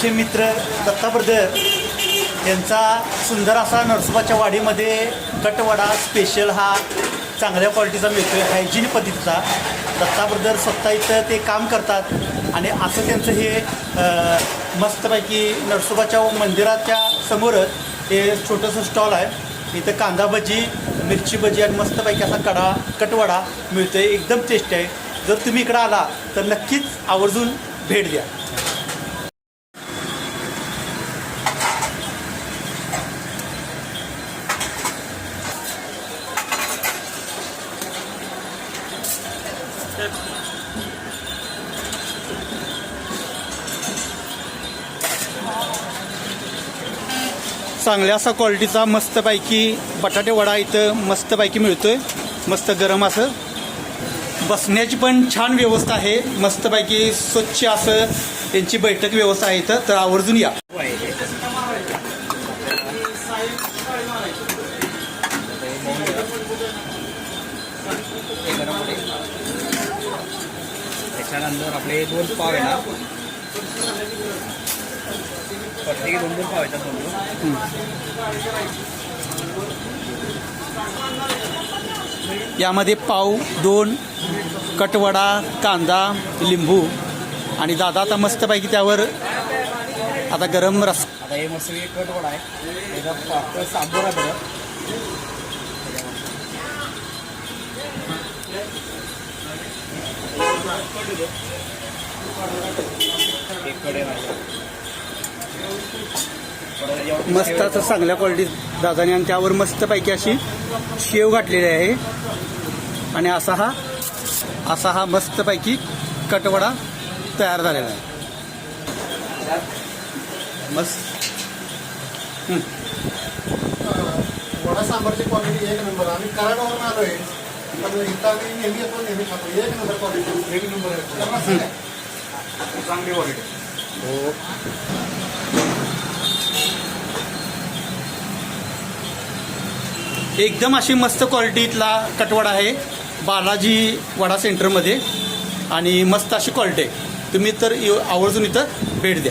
आमचे मित्र दत्ता ब्रदर यांचा सुंदर असा नरसोबाच्या वाडीमध्ये कटवडा स्पेशल हा चांगल्या क्वालिटीचा मिळतो आहे, हायजीन पद्धतीचा. दत्ता ब्रदर स्वतः इथं ते काम करतात आणि असं त्यांचं हे मस्तपैकी नरसोबाच्या मंदिराच्या समोरच हे छोटंसं स्टॉल आहे. इथं कांदा भजी, मिरची भजी आणि मस्तपैकी असा कटवडा मिळतो आहे. एकदम टेस्ट आहे. जर तुम्ही इकडं आला तर नक्कीच आवर्जून भेट द्या. चांगल्या असा क्वालिटीचा मस्तपैकी बटाटे वडा इथं मस्तपैकी मिळतोय. मस्त गरम असं बसण्याची पण छान व्यवस्था आहे. मस्तपैकी स्वच्छ असं त्यांची बैठक व्यवस्था आहे इथं, तर आवर्जून या. त्याच्यानंतर आपले 2 पाव आहे ना, प्रत्येकी 2 पाव येतात. यामध्ये पाव 2, कटवडा, कांदा, लिंबू आणि दादा आता मस्तपैकी त्यावर आता गरम रस. आता हे मस्त कटवडा आहे, त्याचा पातळ सांबर आहे बघा. मस्त असं चांगल्या क्वालिटी दादाने आणि त्यावर मस्तपैकी अशी शेव घातलेली आहे आणि असा हा मस्तपैकी कटवडा तयार झालेला आहे. मस्त वडा सांबारची क्वालिटी 1 नंबर. आम्ही कराडवरून आलोय, पण इथं आम्ही नेहमी येतो, नेहमी खातो. 1 नंबर क्वालिटी, 1 नंबर आहे. चांगली क्वालिटी. हो. एकदम अशी मस्त क्वालिटीतला कटवडा आहे बालाजी वडा सेंटरमध्ये आणि मस्त अशी क्वालिटी आहे. तुम्ही तर आवर्जून इथं भेट द्या.